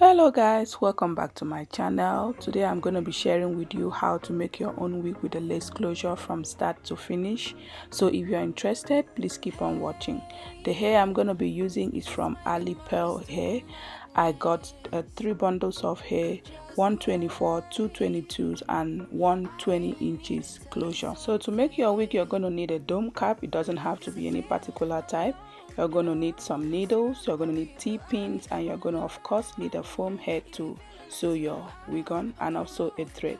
Hello guys, welcome back to my channel. Today I'm going to be sharing with you how to make your own wig with a lace closure from start to finish. So if you're interested, please keep on watching. The hair I'm going to be using is from Alipearl hair. I got 3 bundles of hair, 124, 222s and 120 inches closure. So to make your wig, you're going to need a dome cap. It doesn't have to be any particular type. You're going to need some needles, you're going to need T-pins, and you're going to of course need a foam head to sew your wig on, and also a thread.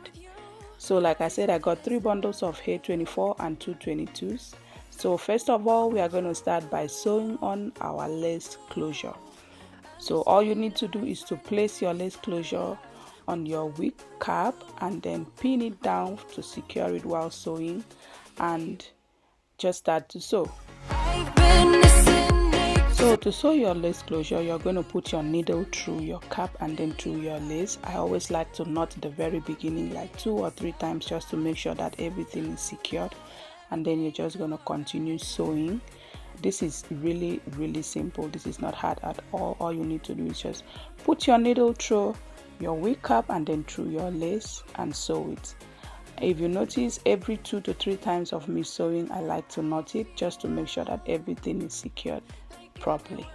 So like I said, I got 3 bundles of hair, 24 and 222s. So first of all, we are going to start by sewing on our lace closure. So all you need to do is to place your lace closure on your wig cap and then pin it down to secure it while sewing, and just start to sew. So to sew your lace closure, you're going to put your needle through your cap and then through your lace. I always like to knot the very beginning like 2 or 3 times just to make sure that everything is secured, and then you're just going to continue sewing. This is really simple. This is not hard at all. All you need to do is just put your needle through your wig cap and then through your lace and sew it. If you notice, every 2 to 3 times of me sewing, I like to knot it just to make sure that everything is secured properly.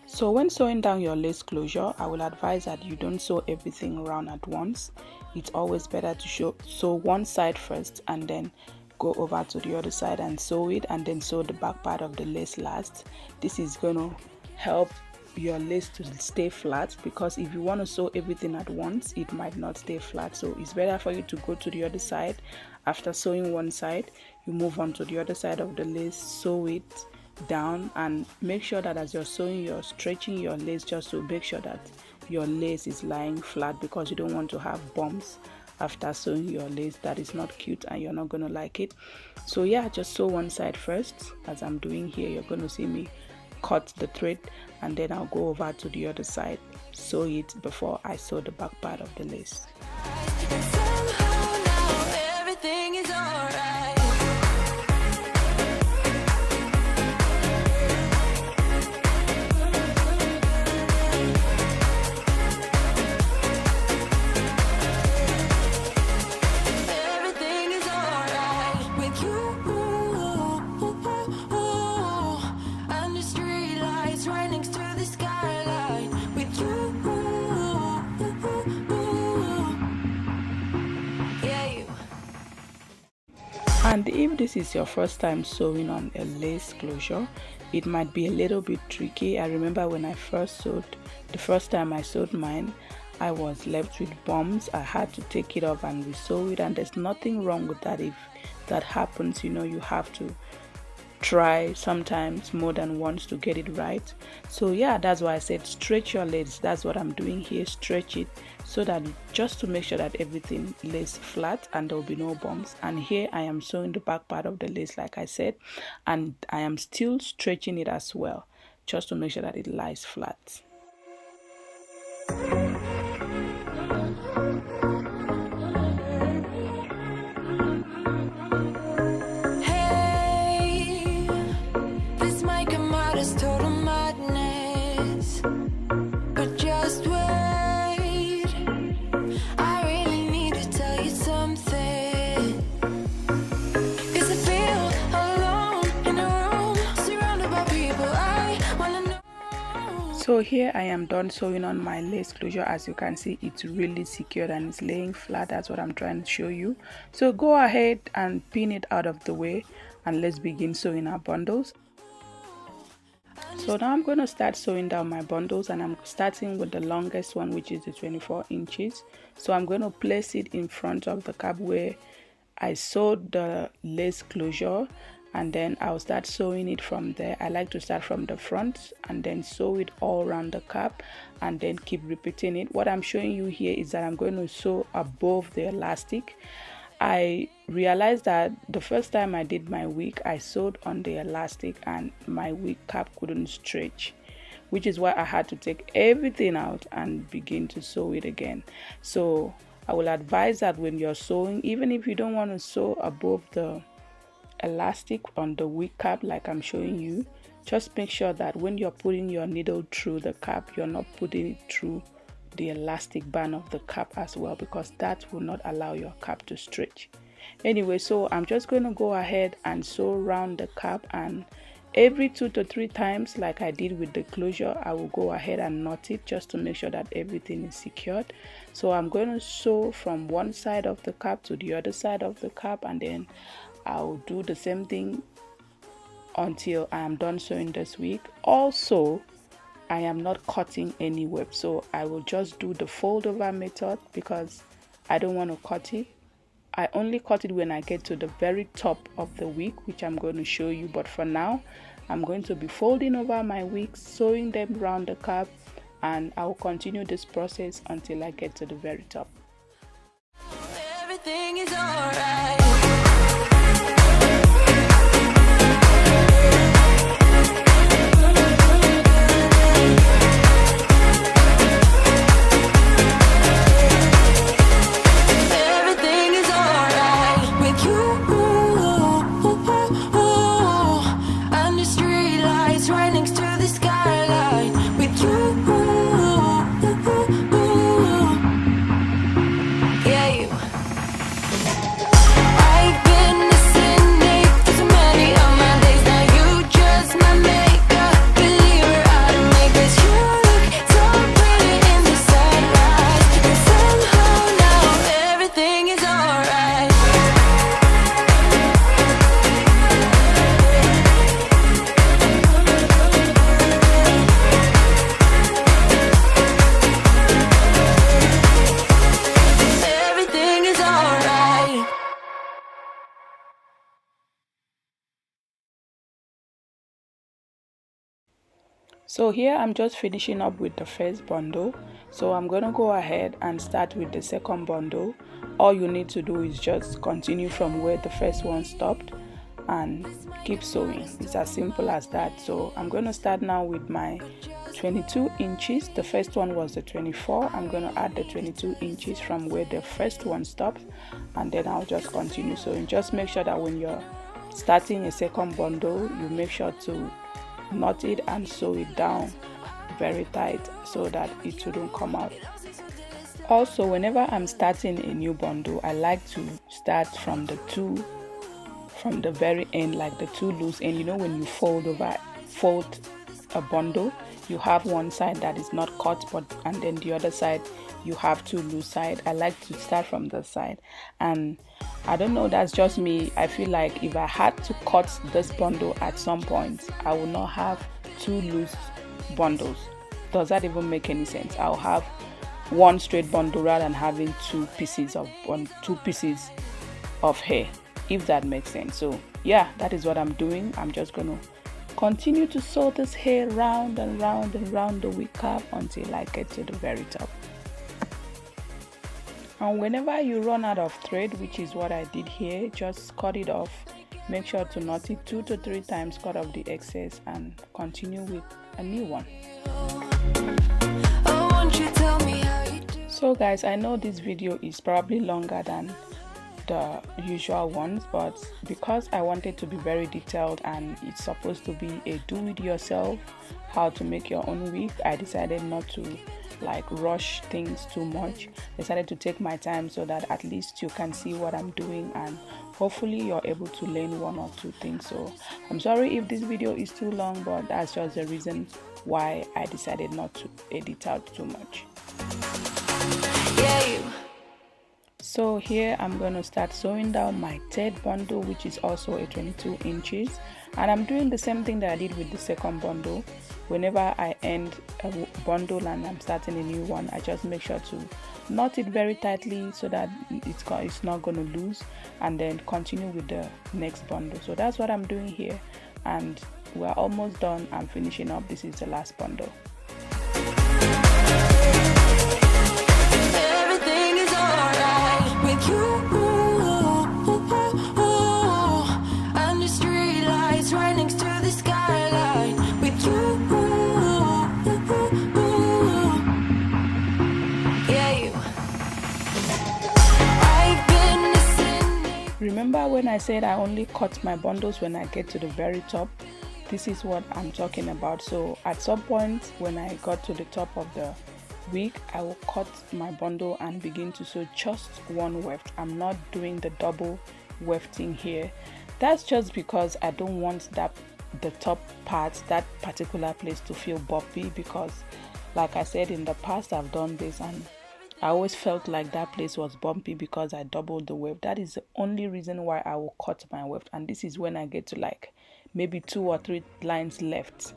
So when sewing down your lace closure, I will advise that you don't sew everything around at once. It's always better to sew one side first and then go over to the other side and sew it, and then sew the back part of the lace last. This is going to help your lace to stay flat, because if you want to sew everything at once, it might not stay flat. So it's better for you to go to the other side. After sewing one side, you move on to the other side of the lace, sew it down, and make sure that as you're sewing, you're stretching your lace just to make sure that your lace is lying flat, because you don't want to have bumps after sewing your lace. That is not cute and you're not going to like it. So yeah, just sew one side first. As I'm doing here, you're going to see me cut the thread, and then I'll go over to the other side, sew it before I sew the back part of the lace. And if this is your first time sewing on a lace closure, it might be a little bit tricky. I remember when I first sewed, the first time I sewed mine, I was left with bumps. I had to take it off and re-sew it, and there's nothing wrong with that. If that happens, you know, you have to try sometimes more than once to get it right. So yeah, that's why I said stretch your lace. That's what I'm doing here, stretch it, so that just to make sure that everything lays flat and there will be no bumps. And here I am sewing the back part of the lace like I said, and I am still stretching it as well, just to make sure that it lies flat. So here I am done sewing on my lace closure. As you can see, it's really secured and it's laying flat. That's what I'm trying to show you. So go ahead and pin it out of the way, and let's begin sewing our bundles. So now I'm going to start sewing down my bundles, and I'm starting with the longest one, which is the 24 inches. So I'm going to place it in front of the cap where I sewed the lace closure, and then I'll start sewing it from there. I like to start from the front and then sew it all around the cap, and then keep repeating it. What I'm showing you here is that I'm going to sew above the elastic. I realized that the first time I did my wig, I sewed on the elastic and my wig cap couldn't stretch, which is why I had to take everything out and begin to sew it again. So I will advise that when you're sewing, even if you don't want to sew above the elastic on the wig cap like I'm showing you, just make sure that when you're putting your needle through the cap, you're not putting it through the elastic band of the cap as well, because that will not allow your cap to stretch. Anyway, so I'm just going to go ahead and sew around the cap, and every 2 to 3 times, like I did with the closure, I will go ahead and knot it just to make sure that everything is secured. So I'm going to sew from one side of the cap to the other side of the cap, and then I'll do the same thing until I am done sewing this week. Also, I am not cutting any web, so I will just do the fold over method because I don't want to cut it. I only cut it when I get to the very top of the wig, which I'm going to show you, but for now I'm going to be folding over my wigs, sewing them around the cap, and I will continue this process until I get to the very top. Everything is alright. So here I'm just finishing up with the first bundle, so I'm going to go ahead and start with the second bundle. All you need to do is just continue from where the first one stopped and keep sewing. It's as simple as that. So I'm going to start now with my 22 inches. The first one was the 24. I'm going to add the 22 inches from where the first one stopped, and then I'll just continue sewing. Just make sure that when you're starting a second bundle, you make sure to knot it and sew it down very tight so that it wouldn't come out. Also, whenever I'm starting a new bundle, I like to start from the very end, like the two loose end. You know, when you fold a bundle, you have one side that is not cut, and then the other side you have two loose side. I like to start from the side, and I don't know, that's just me. I feel like if I had to cut this bundle at some point, I will not have two loose bundles. Does that even make any sense? I'll have one straight bundle rather than having two pieces of hair, if that makes sense. So yeah, that is what I'm doing. I'm just gonna continue to sew this hair round and round and round the wig cap until I get to the very top. And whenever you run out of thread, which is what I did here, just cut it off. Make sure to knot it 2 to 3 times, cut off the excess, and continue with a new one. So guys, I know this video is probably longer than the usual ones, but because I wanted to be very detailed and it's supposed to be a do-it-yourself, how to make your own wig, I decided not to like rush things too much. I decided to take my time so that at least you can see what I'm doing, and hopefully you're able to learn 1 or 2 things. So I'm sorry if this video is too long, but that's just the reason why I decided not to edit out too much. So here I'm going to start sewing down my third bundle, which is also a 22 inches, and I'm doing the same thing that I did with the second bundle. Whenever I end a bundle and I'm starting a new one, I just make sure to knot it very tightly so that it's not going to lose, and then continue with the next bundle. So that's what I'm doing here, and we're almost done. I'm finishing up. This is the last bundle. Everything is alright with you. Under street lights right next to the skyline with you. Remember when I said I only cut my bundles when I get to the very top? this is what I'm talking about. So at some point when I got to the top of the wig, I will cut my bundle and begin to sew just one weft. I'm not doing the double wefting here. That's just because I don't want the top part, that particular place, to feel bumpy, because like I said in the past, I've done this and I always felt like that place was bumpy because I doubled the weft. That is the only reason why I will cut my weft, and this is when I get to like maybe 2 or 3 lines left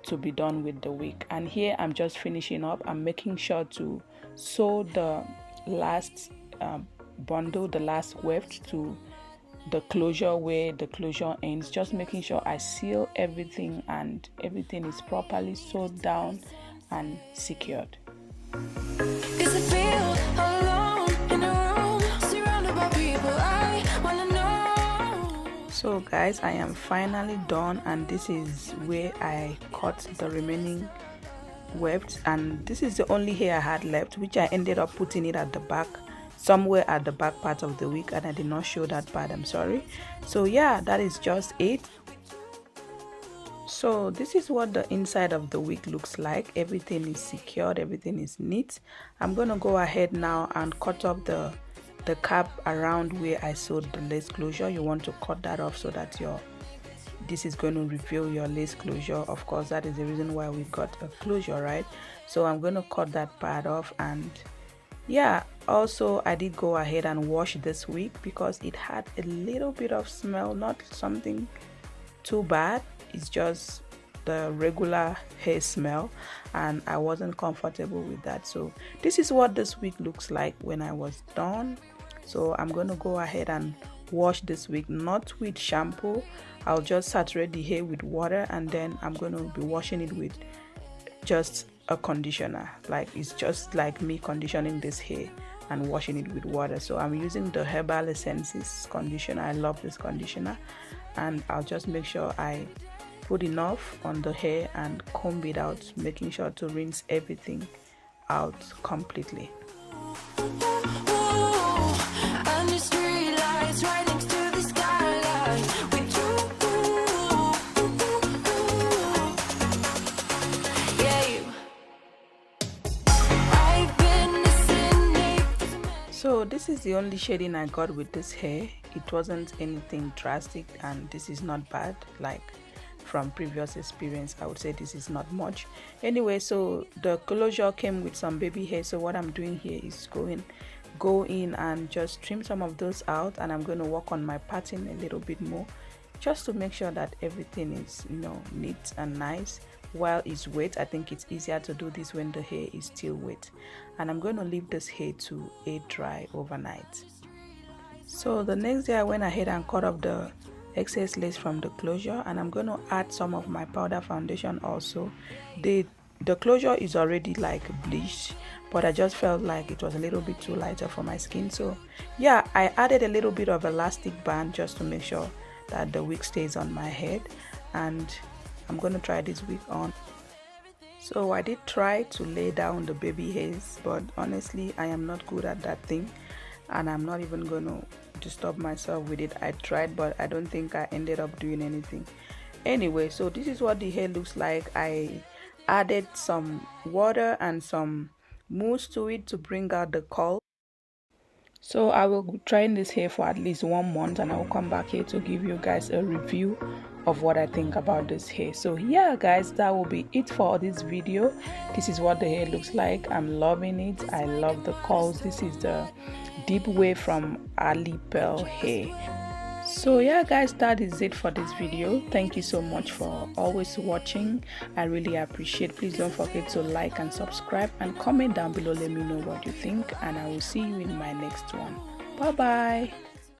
to be done with the wig. And here I'm just finishing up. I'm making sure to sew the last bundle, the last weft, to the closure where the closure ends, just making sure I seal everything and everything is properly sewed down and secured. So guys, I am finally done, and this is where I cut the remaining weft, and this is the only hair I had left, which I ended up putting it at the back, somewhere at the back part of the wig, and I did not show that part, I'm sorry. So yeah, that is just it. So this is what the inside of the wig looks like. Everything is secured, everything is neat. I'm gonna go ahead now and cut up the cap around where I sewed the lace closure. You want to cut that off so that this is going to reveal your lace closure. Of course, that is the reason why we got a closure, right? So I'm going to cut that part off. And yeah, also I did go ahead and wash this wig because it had a little bit of smell, not something too bad, it's just the regular hair smell, and I wasn't comfortable with that. So this is what this wig looks like when I was done. So I'm going to go ahead and wash this wig, not with shampoo. I'll just saturate the hair with water, and then I'm going to be washing it with just a conditioner. Like, it's just like me conditioning this hair and washing it with water. So I'm using the Herbal Essences conditioner. I love this conditioner, and I'll just make sure I put enough on the hair and comb it out, making sure to rinse everything out completely. So this is the only shading I got with this hair. It wasn't anything drastic, and this is not bad. Like from previous experience, I would say this is not much. Anyway, so the closure came with some baby hair, so what I'm doing here is go in and just trim some of those out, and I'm going to work on my pattern a little bit more, just to make sure that everything is, you know, neat and nice while it's wet. I think it's easier to do this when the hair is still wet, and I'm going to leave this hair to air dry overnight. So the next day I went ahead and cut off the excess lace from the closure, and I'm going to add some of my powder foundation also. The closure is already like bleached, but I just felt like it was a little bit too lighter for my skin. So yeah, I added a little bit of elastic band just to make sure that the wig stays on my head, and I'm going to try this wig on. So I did try to lay down the baby hairs, but honestly I am not good at that thing, and I'm not even going to disturb myself with it. I tried, but I don't think I ended up doing anything. Anyway, so this is what the hair looks like. I added some water and some mousse to it to bring out the curl. So I will try this hair for at least 1 month, and I will come back here to give you guys a review of what I think about this hair. So yeah guys, that will be it for this video. This is what the hair looks like. I'm loving it. I love the curls. This is the deep wave from Alipearl hair. So yeah guys, that is it for this video. Thank you so much for always watching. I really appreciate. Please don't forget to like and subscribe, and comment down below. Let me know what you think, and I will see you in my next one. Bye bye.